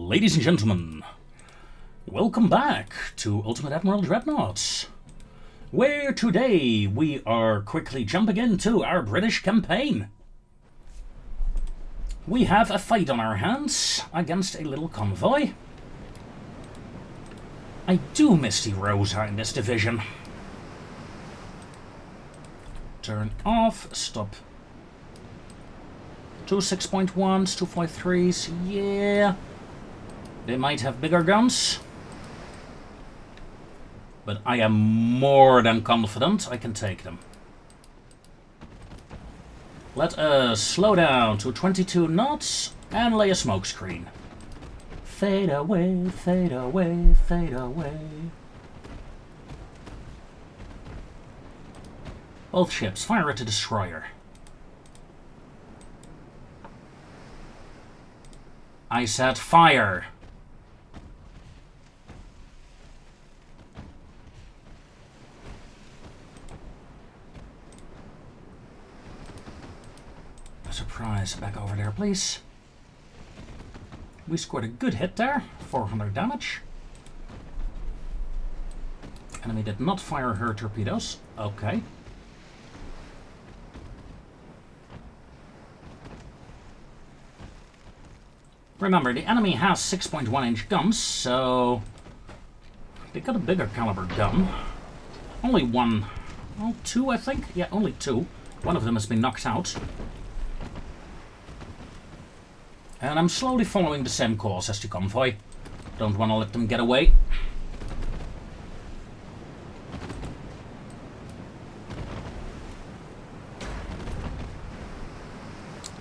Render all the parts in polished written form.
Ladies and gentlemen, welcome back to Ultimate Admiral Dreadnoughts, where today we are quickly jumping into our British campaign. We have a fight on our hands against a little convoy. I do miss the Rosa in this division. Turn off, stop. 2 6.1s, 2 5.3s, yeah. They might have bigger guns. But I am more than confident I can take them. Let us slow down to 22 knots and lay a smoke screen. Fade away, fade away, fade away. Both ships, fire at the destroyer. I said fire. A surprise. Back over there, please. We scored a good hit there. 400 damage. Enemy did not fire her torpedoes. Okay. Remember, the enemy has 6.1 inch guns, so they got a bigger caliber gun. Only one, well, two I think? Yeah, only two. One of them has been knocked out. And I'm slowly following the same course as the convoy. Don't want to let them get away.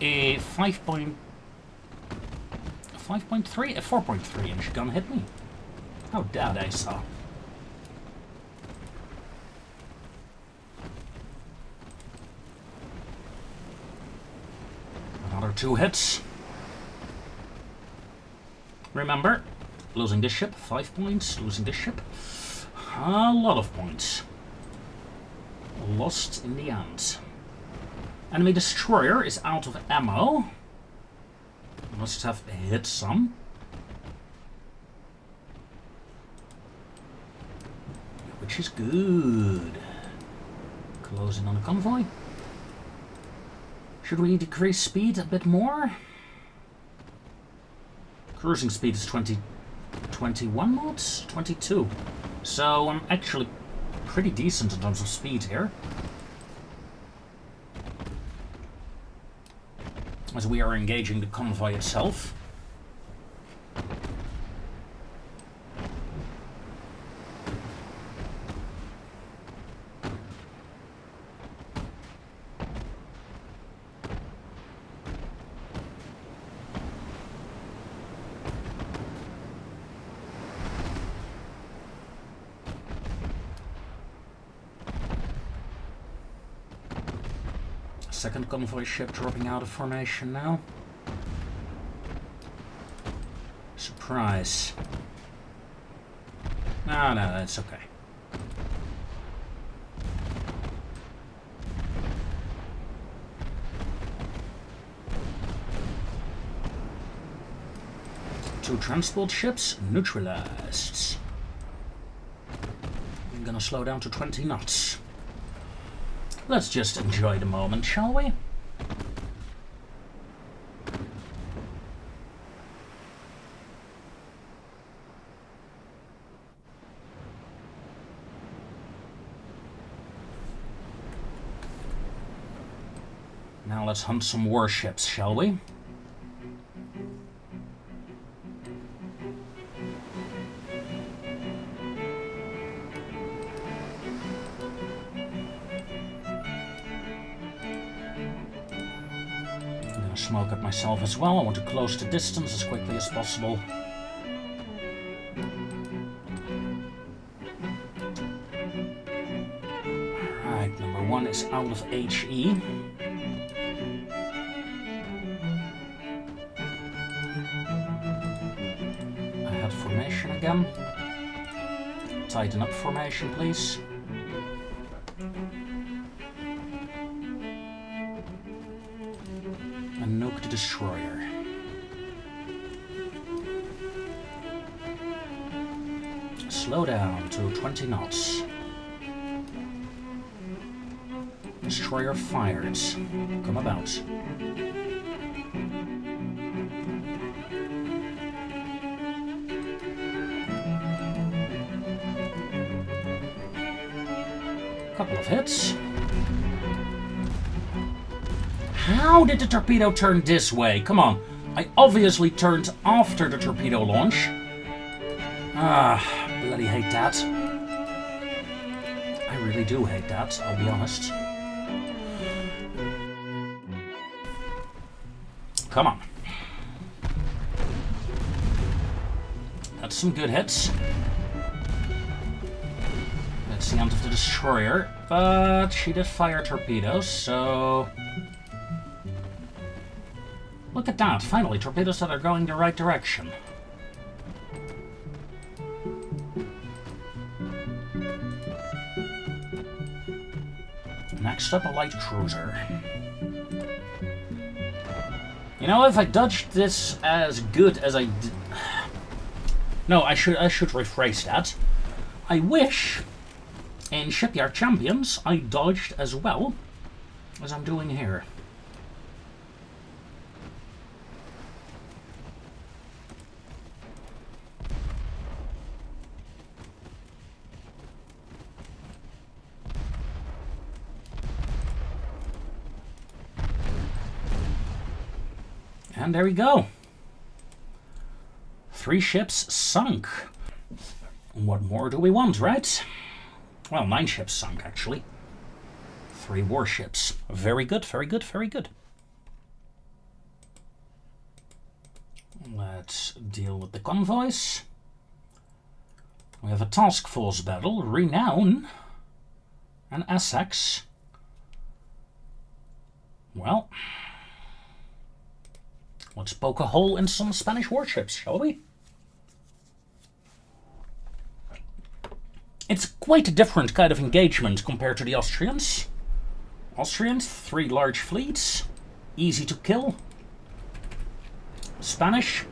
A 5.3, a 4.3 inch gun hit me. How dad I saw. Another 2 hits. Remember, losing this ship, 5 points. Losing this ship, a lot of points. Lost in the end. Enemy destroyer is out of ammo. Must have hit some. Which is good. Closing on the convoy. Should we decrease speed a bit more? Cruising speed is 21 knots? 22. So I'm actually pretty decent in terms of speed here. As we are engaging the convoy itself. Second convoy ship dropping out of formation now. Surprise. No, that's okay. Two transport ships neutralized. I'm gonna slow down to 20 knots. Let's just enjoy the moment, shall we? Now let's hunt some warships, shall we? Smoke at myself as well. I want to close the distance as quickly as possible. Alright, number 1 is out of HE. I had formation again. Tighten up formation, please. And nuke the destroyer. Slow down to 20 knots. Destroyer fired. Come about. Couple of hits. How did the torpedo turn this way? Come on. I obviously turned after the torpedo launch. Ah, bloody hate that. I really do hate that, I'll be honest. Come on. That's some good hits. That's the end of the destroyer, but she did fire torpedoes, so... Look at that, finally, torpedoes that are going the right direction. Next up, a light cruiser. You know, if I dodged this as good as I did... No, I should rephrase that. I wish in Shipyard Champions I dodged as well as I'm doing here. And there we go. 3 ships sunk. What more do we want, right? Well, 9 ships sunk, actually. 3 warships. Very good, very good, very good. Let's deal with the convoys. We have a task force battle, Renown, and Essex. Well... let's poke a hole in some Spanish warships, shall we? It's quite a different kind of engagement compared to the Austrians. Austrians, 3 large fleets, easy to kill. Spanish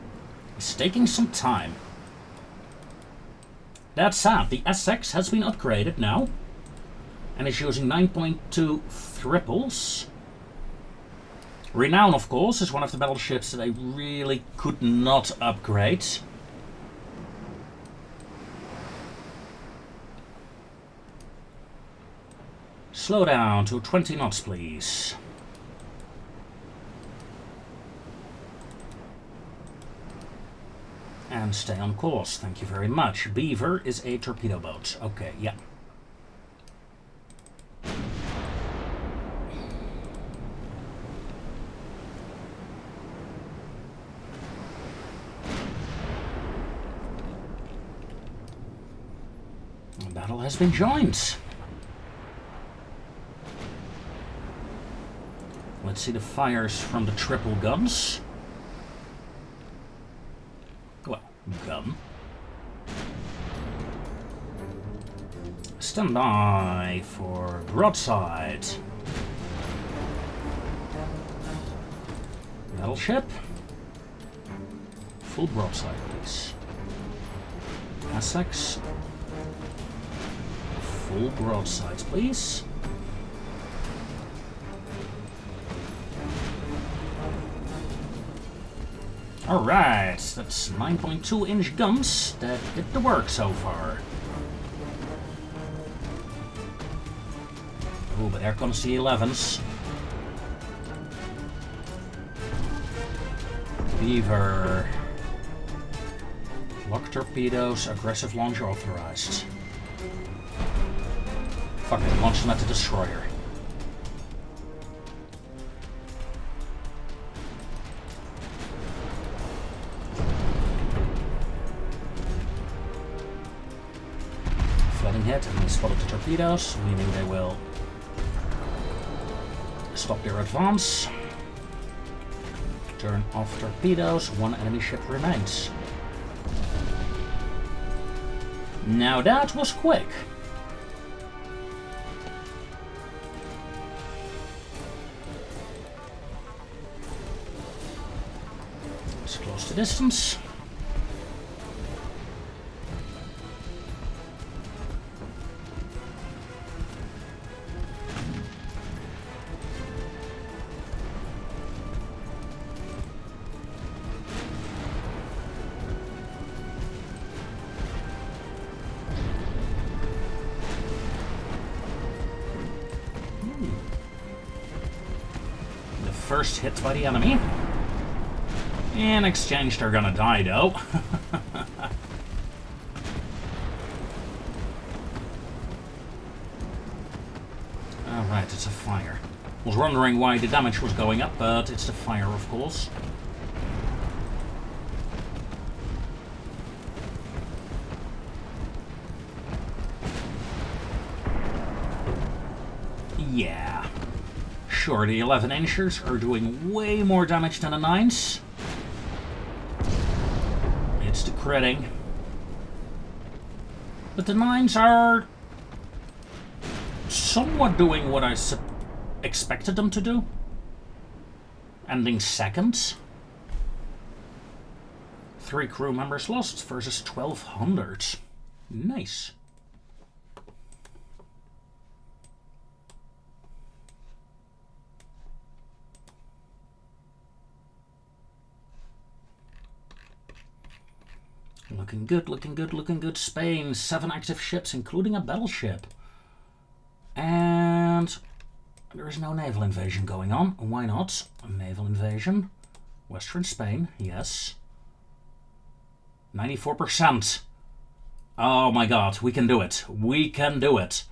is taking some time. That said, the Essex has been upgraded now and is using 9.2 triples. Renown, of course, is one of the battleships that I really could not upgrade. Slow down to 20 knots, please. And stay on course, thank you very much. Beaver is a torpedo boat. Okay, yeah. The battle has been joined. Let's see the fires from the triple guns. Well, gun. Stand by for broadside. Battleship. Full broadside, please. Essex. Full broadsides, please. Alright, that's 9.2-inch guns that did the work so far. Oh, but there comes the 11s. Beaver. Lock torpedoes, aggressive launch authorized. Fuck it, launch them at the destroyer. Flooding hit, and they spotted the torpedoes, meaning they will stop their advance. Turn off torpedoes, 1 enemy ship remains. Now that was quick. Let's close the distance. first hit by the enemy. In exchange, they're gonna die, though. Alright, it's a fire. Was wondering why the damage was going up, but it's the fire, of course. Yeah. Sure, the 11-inchers are doing way more damage than the 9s. It's the critting. But the 9s are somewhat doing what I expected them to do. Ending second. 3 crew members lost versus 1,200. Nice. Looking good, looking good, looking good. Spain, 7 active ships, including a battleship. And there is no naval invasion going on. Why not? A naval invasion. Western Spain, yes. 94%. Oh my god, we can do it. We can do it.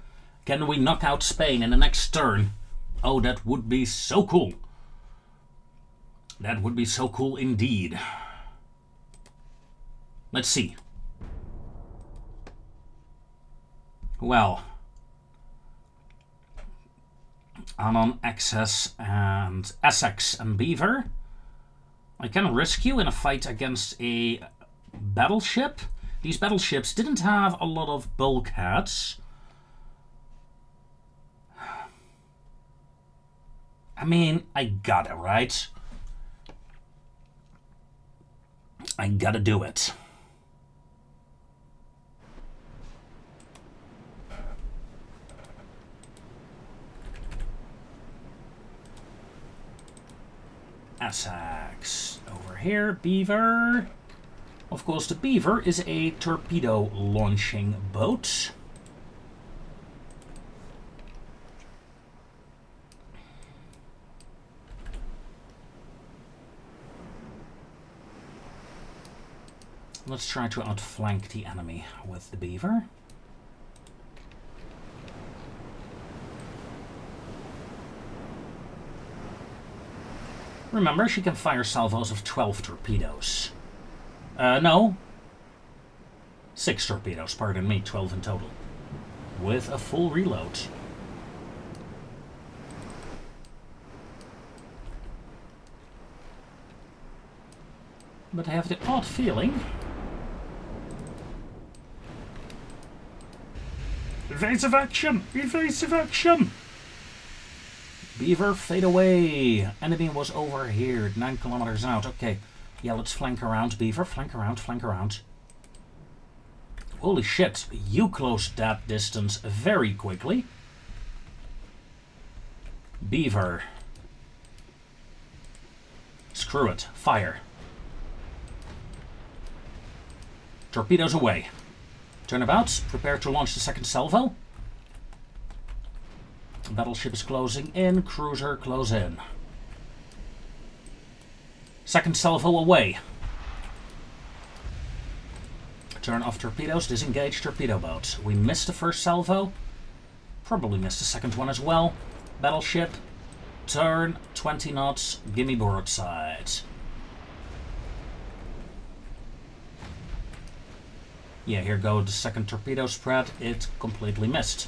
Can we knock out Spain in the next turn? Oh, that would be so cool. That would be so cool indeed. Let's see. Well, Anon, Access, and Essex and Beaver. I can risk you in a fight against a battleship. These battleships didn't have a lot of bulkheads. I mean, I gotta, right? I gotta do it. Essex over here, Beaver. Of course, the Beaver is a torpedo launching boat. Let's try to outflank the enemy with the Beaver. Remember, she can fire salvos of 12 torpedoes. No. 6 torpedoes, pardon me, 12 in total. With a full reload. But I have the odd feeling... Evasive action! Evasive action! Beaver, fade away. Enemy was over here, 9 kilometers out. Okay, yeah, let's flank around. Beaver, flank around, flank around. Holy shit, you closed that distance very quickly. Beaver. Screw it, fire. Torpedoes away. Turnabout, prepare to launch the second salvo. Battleship is closing in, cruiser close in. Second salvo away. Turn off torpedoes, disengage torpedo boats. We missed the first salvo. Probably missed the second one as well. Battleship, turn 20 knots, gimme broadside. Yeah, here go the second torpedo spread. It completely missed.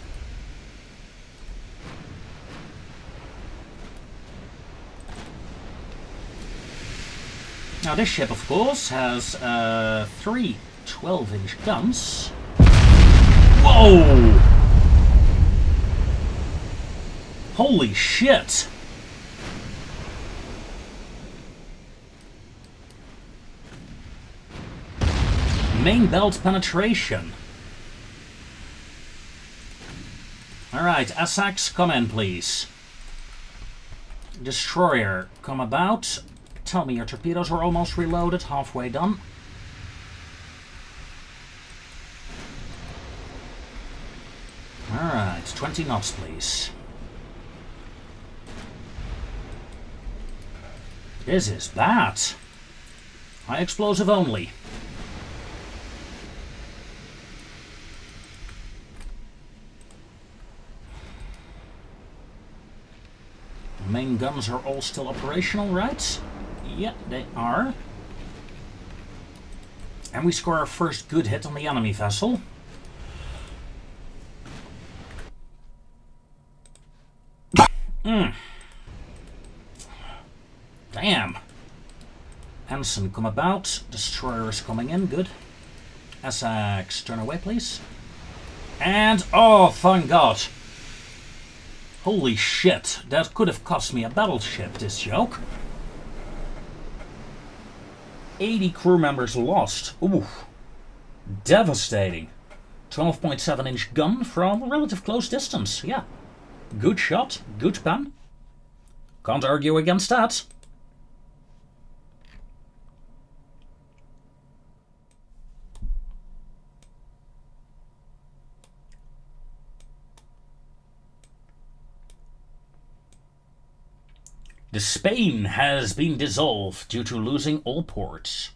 Now this ship, of course, has 3 12-inch guns. Whoa! Holy shit! Main belt penetration. Alright, Essex, come in, please. Destroyer, come about. Tell me your torpedoes are almost reloaded, halfway done. Alright, 20 knots, please. This is bad. High explosive only. The main guns are all still operational, right? Yeah, they are. And we score our first good hit on the enemy vessel. Damn. Ensign, come about. Destroyers coming in, good. Essex, turn away, please. And, oh, thank God. Holy shit, that could have cost me a battleship, this joke. 80 crew members lost. Ooh. Devastating. 12.7-inch gun from a relative close distance, yeah. Good shot, good pen. Can't argue against that. The Spain has been dissolved due to losing all ports.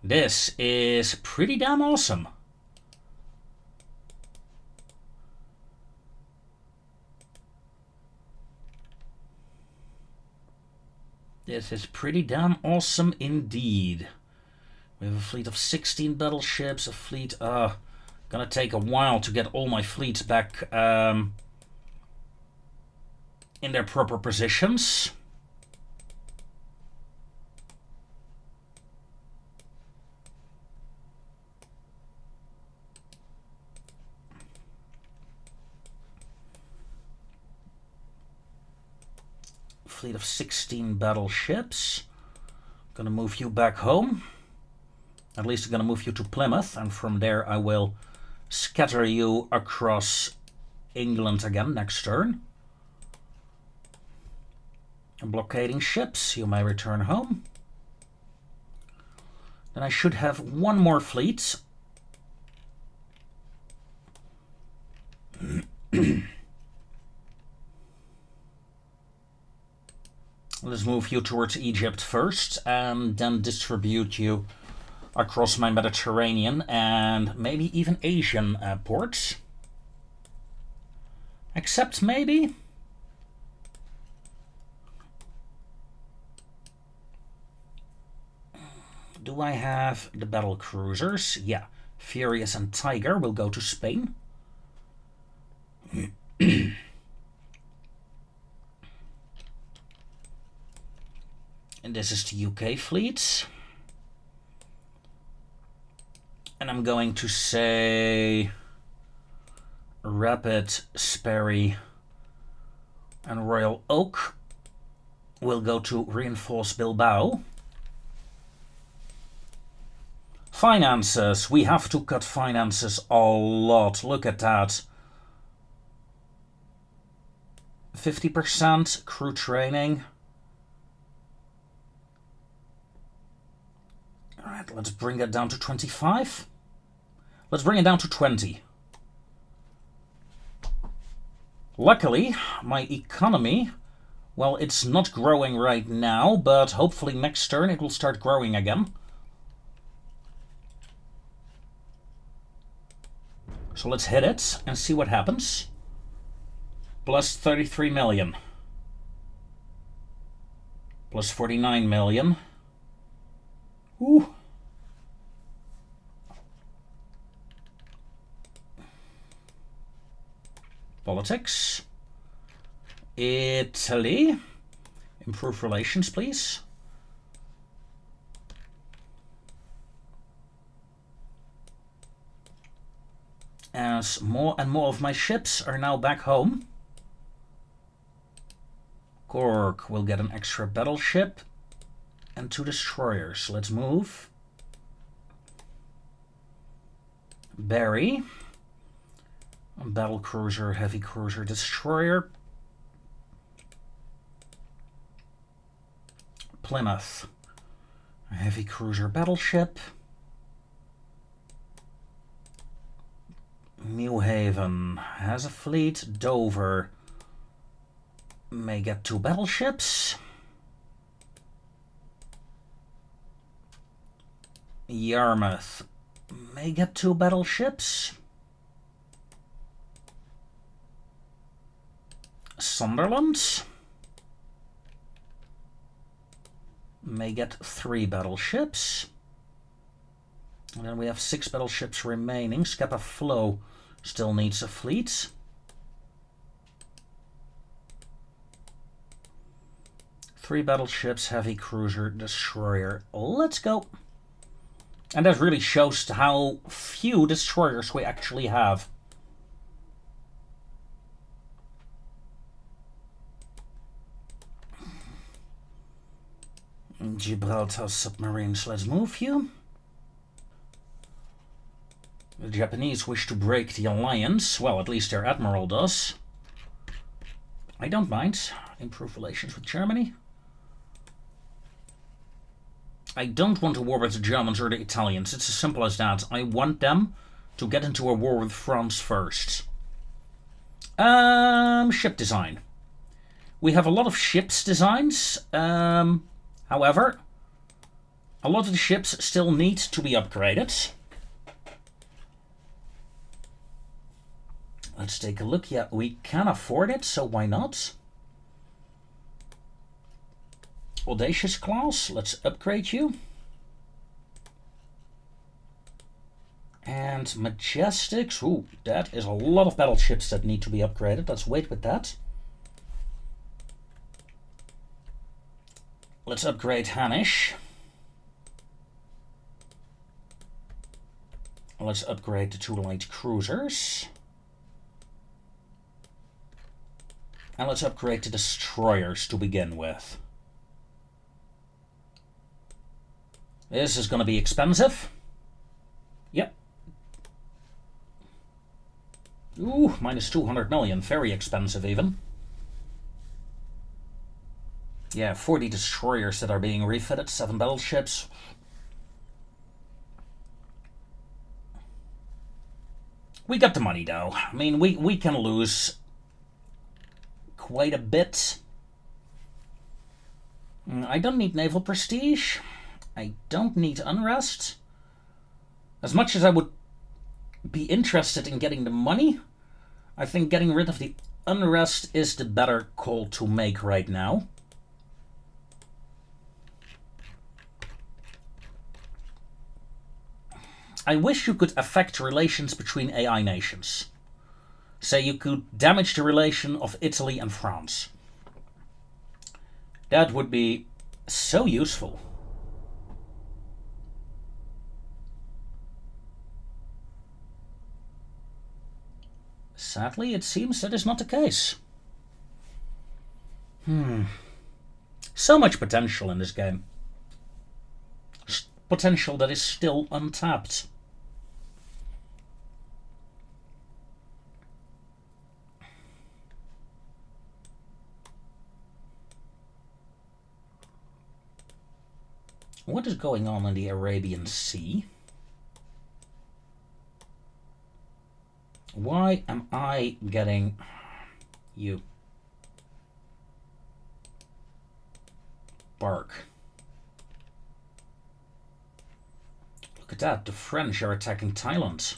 This is pretty damn awesome. This is pretty damn awesome indeed. We have a fleet of 16 battleships, a fleet, gonna take a while to get all my fleets back in their proper positions. Fleet of 16 battleships. Gonna move you back home. At least I'm gonna move you to Plymouth, and from there I will scatter you across England again next turn. Blockading ships, you may return home. Then I should have one more fleet. Let's move you towards Egypt first, and then distribute you across my Mediterranean and maybe even Asian ports. Except maybe... Do I have the battle cruisers? Yeah. Furious and Tiger will go to Spain. And this is the UK fleet. And I'm going to say Rapid, Sperry, and Royal Oak will go to reinforce Bilbao. Finances. We have to cut finances a lot. Look at that. 50% crew training. Alright, let's bring that down to 25. Let's bring it down to 20. Luckily, my economy, well, it's not growing right now, but hopefully next turn it will start growing again. So let's hit it and see what happens. Plus 33 million. Plus 49 million. Ooh. Politics. Italy. Improve relations, please. As more and more of my ships are now back home. Cork will get an extra battleship and 2 destroyers. Let's move. Barry. Battle cruiser, heavy cruiser, destroyer. Plymouth. A heavy cruiser battleship. New Haven has a fleet. Dover may get 2 battleships. Yarmouth may get 2 battleships. Sunderland may get 3 battleships. And then we have 6 battleships remaining. Scapa Flow still needs a fleet. Three battleships, heavy cruiser, destroyer. Let's go. And that really shows how few destroyers we actually have. Gibraltar submarines, let's move you. The Japanese wish to break the alliance. Well, at least their Admiral does. I don't mind. Improve relations with Germany. I don't want a war with the Germans or the Italians. It's as simple as that. I want them to get into a war with France first. Ship design. We have a lot of ships designs. However, a lot of the ships still need to be upgraded. Let's take a look. Yeah, we can afford it, so why not? Audacious class, let's upgrade you. And Majestics, ooh, that is a lot of battleships that need to be upgraded. Let's wait with that. Let's upgrade Hanish. Let's upgrade the 2 light cruisers. And let's upgrade the destroyers to begin with. This is going to be expensive. Yep. Ooh, minus 200 million. Very expensive even. Yeah, 40 destroyers that are being refitted. 7 battleships. We got the money though. I mean, we can lose quite a bit. I don't need naval prestige. I don't need unrest. As much as I would be interested in getting the money, I think getting rid of the unrest is the better call to make right now. I wish you could affect relations between AI nations. Say you could damage the relation of Italy and France. That would be so useful. Sadly, it seems that is not the case. So much potential in this game. Potential that is still untapped. What is going on in the Arabian Sea? Why am I getting you? Bark. Look at that, the French are attacking Thailand.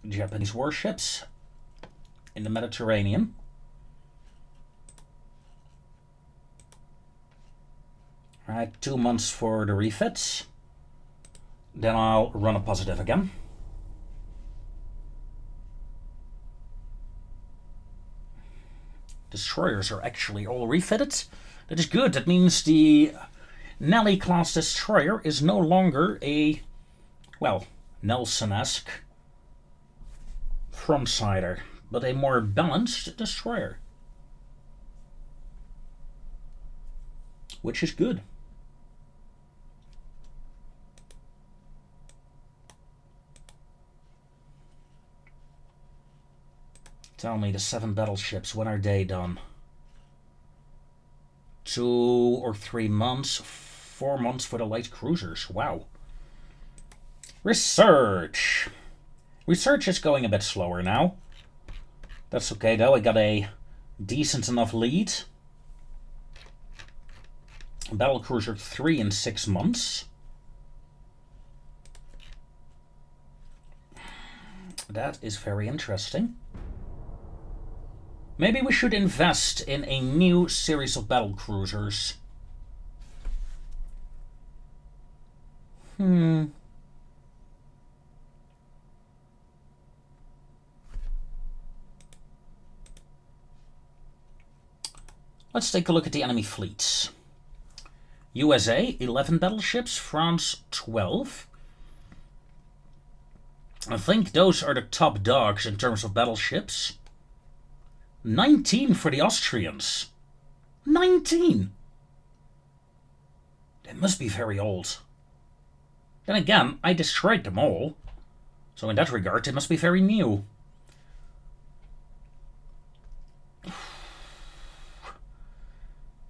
Japanese warships in the Mediterranean. Right, 2 months for the refits. Then I'll run a positive again. Destroyers are actually all refitted. That is good. That means the Nelly class destroyer is no longer a, well, Nelson-esque frontsider, but a more balanced destroyer. Which is good. Tell me, the 7 battleships, when are they done? 2 or 3 months? 4 months for the light cruisers. Wow. Research. Research is going a bit slower now. That's okay though, I got a decent enough lead. Battlecruiser 3 in 6 months. That is very interesting. Maybe we should invest in a new series of battlecruisers. Let's take a look at the enemy fleets. USA, 11 battleships. France, 12. I think those are the top dogs in terms of battleships. 19 for the Austrians. 19! They must be very old. Then again, I destroyed them all. So in that regard, they must be very new.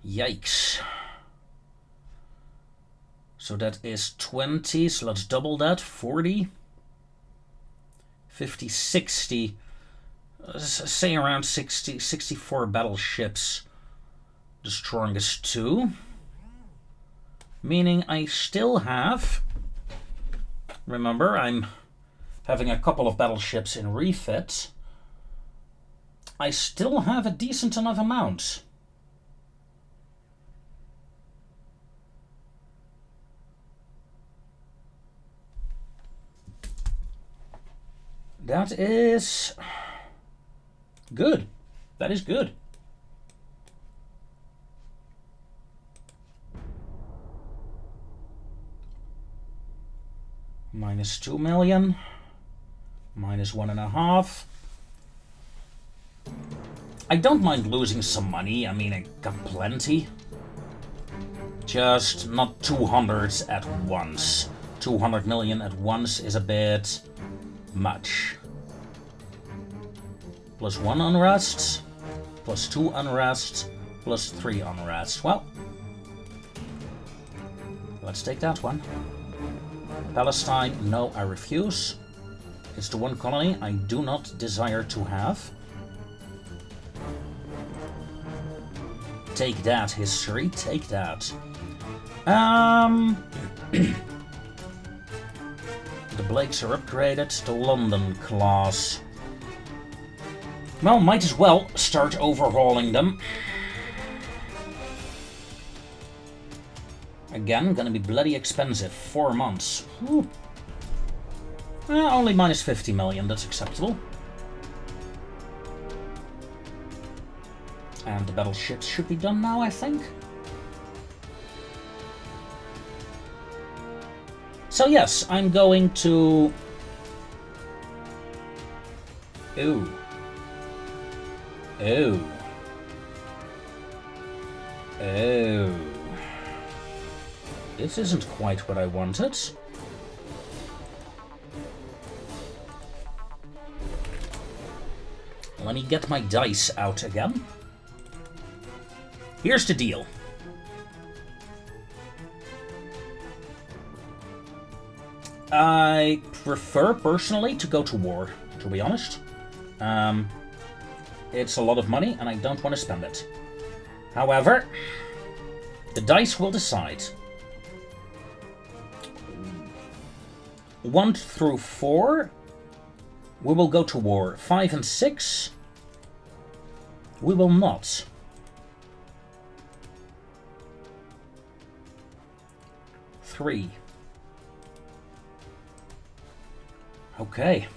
Yikes. So that is 20, so let's double that. 40. 50, 60. Say around 60, 64 battleships. The strongest 2. Meaning I still have... Remember, I'm having a couple of battleships in refit. I still have a decent enough amount. That is good. That is good. Minus 2 million. Minus 1.5. I don't mind losing some money. I mean, I got plenty. Just not 200 at once. 200 million at once is a bit much. Plus 1 unrest, plus 2 unrest, plus 3 unrest. Well, let's take that one. Palestine, no, I refuse. It's the one colony I do not desire to have. Take that, history, take that. The Blakes are upgraded to London class. Well, might as well start overhauling them. Again, gonna be bloody expensive. 4 months. Only minus 50 million, that's acceptable. And the battleships should be done now, I think. So yes, I'm going to... Ooh. Oh. Oh. This isn't quite what I wanted. Let me get my dice out again. Here's the deal. I prefer, personally, to go to war, to be honest. It's a lot of money, and I don't want to spend it. However, the dice will decide. 1 through 4, we will go to war. 5 and 6, we will not. 3. Okay.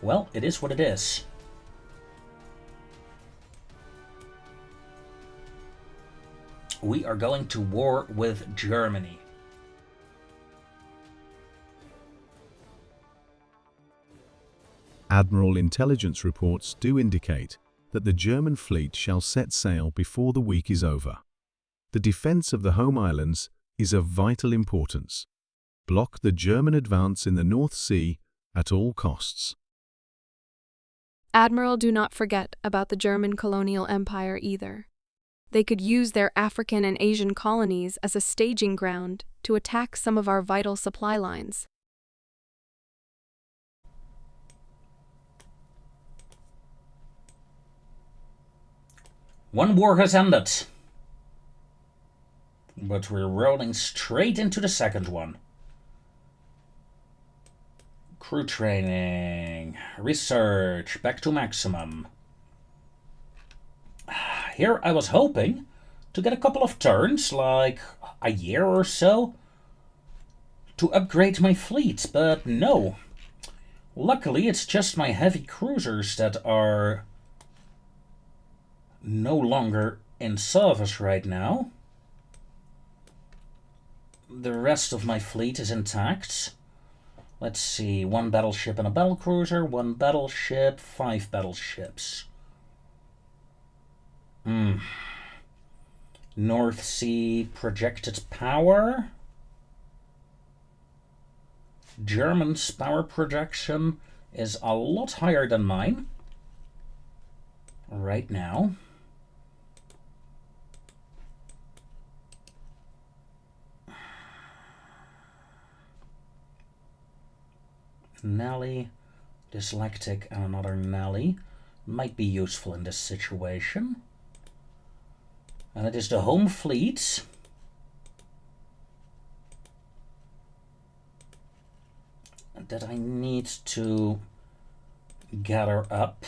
Well, it is what it is. We are going to war with Germany. Admiral intelligence reports do indicate that the German fleet shall set sail before the week is over. The defense of the home islands is of vital importance. Block the German advance in the North Sea at all costs. Admiral, do not forget about the German colonial empire either. They could use their African and Asian colonies as a staging ground to attack some of our vital supply lines. One war has ended. But we're rolling straight into the second one. Crew training, research, back to maximum. Here I was hoping to get a couple of turns, like a year or so, to upgrade my fleet, but no. Luckily, it's just my heavy cruisers that are no longer in service right now. The rest of my fleet is intact. Let's see, 1 battleship and a battlecruiser, 1 battleship, 5 battleships. North Sea projected power. German's power projection is a lot higher than mine right now. Nelly, dyslectic, and another Nelly might be useful in this situation. And it is the home fleet that I need to gather up.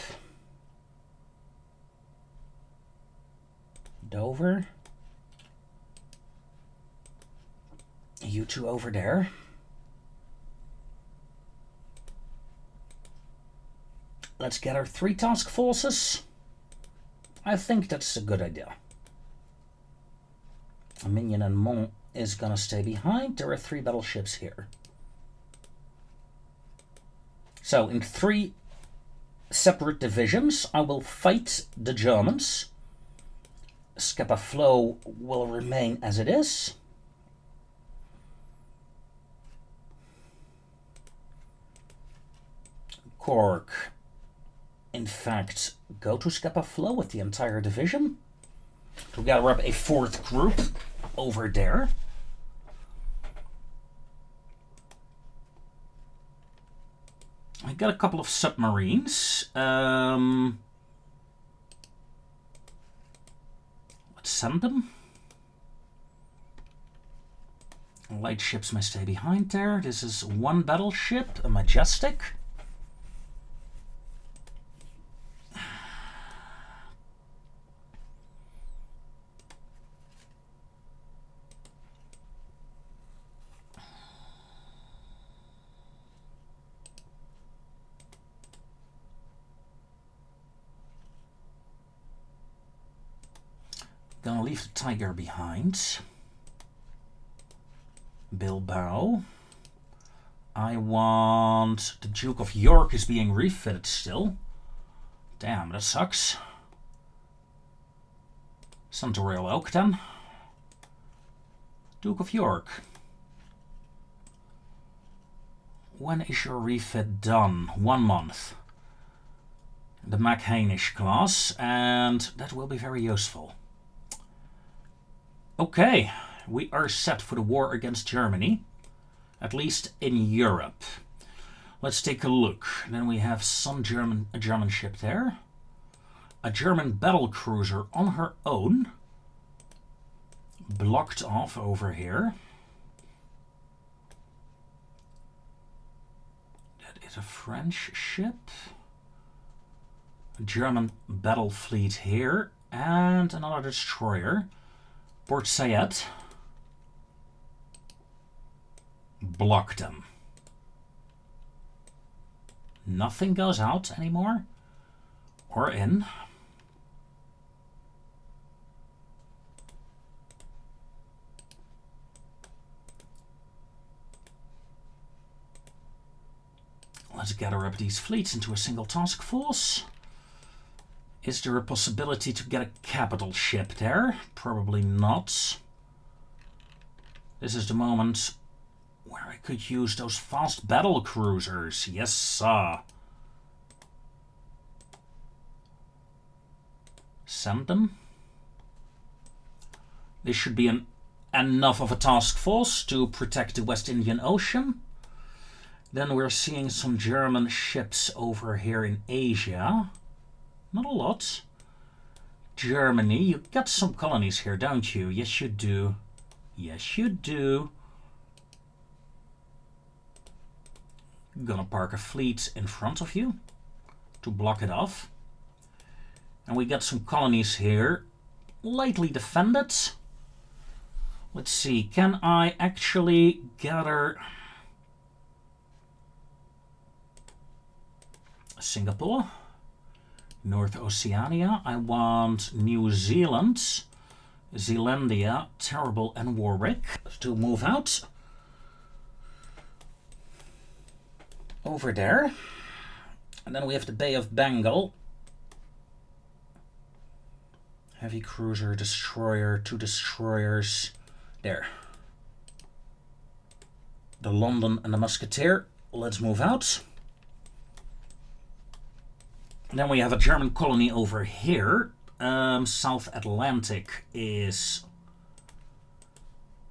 Dover. You two over there. Let's gather 3 task forces. I think that's a good idea. Minion and Mont is gonna stay behind. There are 3 battleships here. So in 3 separate divisions, I will fight the Germans. Scapa Flow will remain as it is. Cork, in fact, go to Scapa Flow with the entire division to gather up a 4th group over there. I got a couple of submarines. Let's send them. Light ships may stay behind there. This is 1 battleship, a Majestic. Gonna leave the Tiger behind. Bilbao. I want... The Duke of York is being refitted still. Damn, that sucks. Send to Royal Oak then. Duke of York. When is your refit done? 1 month. The Mac Hainish class, and that will be very useful. Okay, we are set for the war against Germany, at least in Europe. Let's take a look. Then we have a German ship there. A German battle cruiser on her own, blocked off over here. That is a French ship. A German battle fleet here, and another destroyer. Port Said. Block them. Nothing goes out anymore. Or in. Let's gather up these fleets into a single task force. Is there a possibility to get a capital ship there? Probably not. This is the moment where I could use those fast battle cruisers. Yes, sir. Send them. This should be enough of a task force to protect the West Indian Ocean. Then we're seeing some German ships over here in Asia. Not a lot. Germany, you got some colonies here, don't you? Yes, you do. Yes, you do. Gonna park a fleet in front of you to block it off. And we got some colonies here, lightly defended. Let's see, can I actually gather Singapore, North Oceania? I want New Zealand, Zealandia, Terrible, and Warwick to move out. Over there. And then we have the Bay of Bengal. Heavy cruiser, destroyer, 2 destroyers. There. The London and the Musketeer. Let's move out. And then we have a German colony over here. South Atlantic is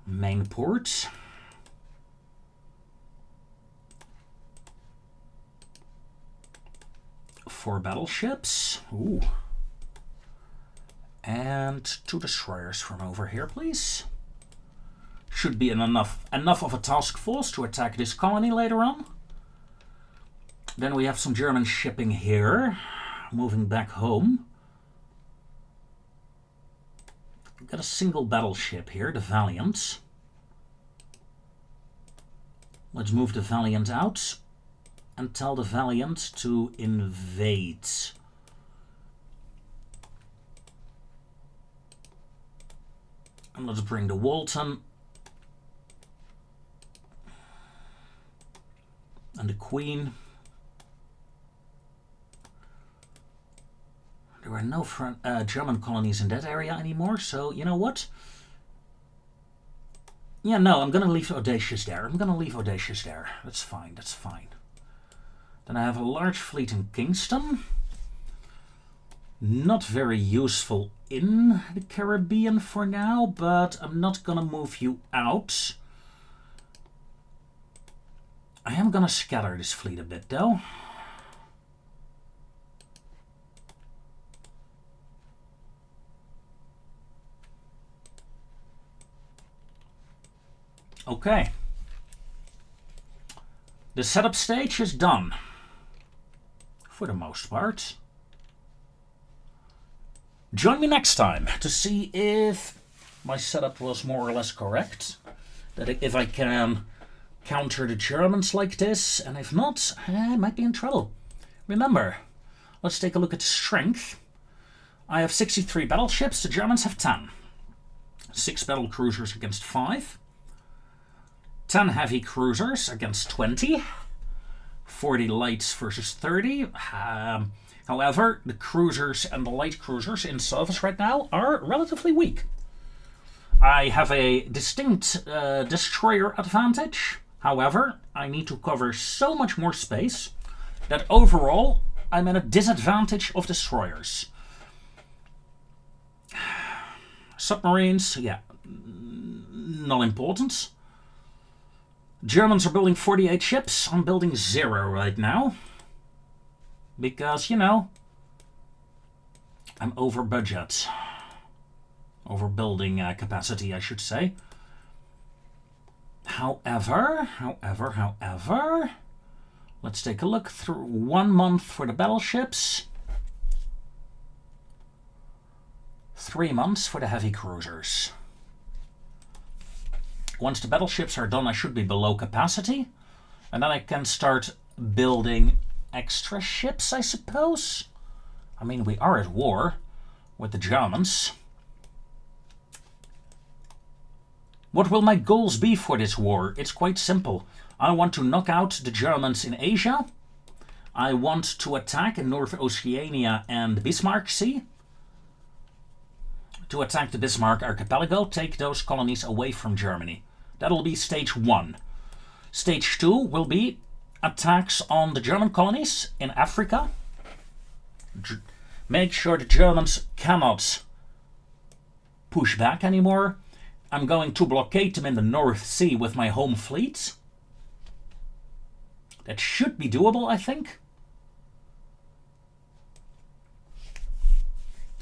main port. Four battleships. Ooh. And 2 destroyers from over here, please. Should be enough of a task force to attack this colony later on. Then we have some German shipping here, moving back home. We've got a single battleship here, the Valiant. Let's move the Valiant out and tell the Valiant to invade. And let's bring the Walton and the Queen. There are no German colonies in that area anymore, so you know what? Yeah, no, I'm gonna leave Audacious there. That's fine, that's fine. Then I have a large fleet in Kingston. Not very useful in the Caribbean for now, but I'm not gonna move you out. I am gonna scatter this fleet a bit though. Okay. The setup stage is done. For the most part. Join me next time to see if my setup was more or less correct. That if I can counter the Germans like this, and if not, I might be in trouble. Remember, let's take a look at strength. I have 63 battleships, the Germans have 10. 6 battle cruisers against 5. 10 heavy cruisers against 20. 40 lights versus 30. However, the cruisers and the light cruisers in service right now are relatively weak. I have a distinct destroyer advantage. However, I need to cover so much more space that overall I'm at a disadvantage of destroyers. Submarines, yeah, not important. Germans are building 48 ships. I'm building 0 right now. Because, you know, I'm over budget. Over building capacity, I should say. However, let's take a look through 1 month for the battleships. 3 months for the heavy cruisers. Once the battleships are done, I should be below capacity. And then I can start building extra ships, I suppose. I mean, we are at war with the Germans. What will my goals be for this war? It's quite simple. I want to knock out the Germans in Asia. I want to attack in North Oceania and the Bismarck Sea. To attack the Bismarck Archipelago, take those colonies away from Germany. That'll be stage 1. Stage 2 will be attacks on the German colonies in Africa. Make sure the Germans cannot push back anymore. I'm going to blockade them in the North Sea with my home fleet. That should be doable, I think.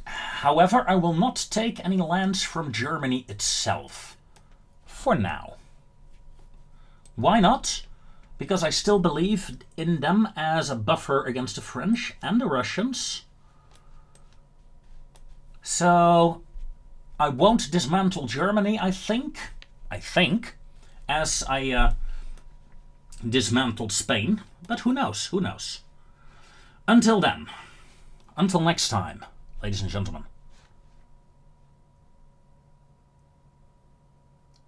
However, I will not take any lands from Germany itself. For now. Why not? Because I still believe in them as a buffer against the French and the Russians. So I won't dismantle Germany, I think, as I dismantled Spain. But who knows, who knows. Until then, until next time, ladies and gentlemen.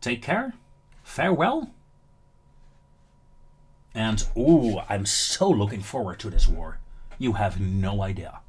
Take care, farewell, and ooh, I'm so looking forward to this war. You have no idea.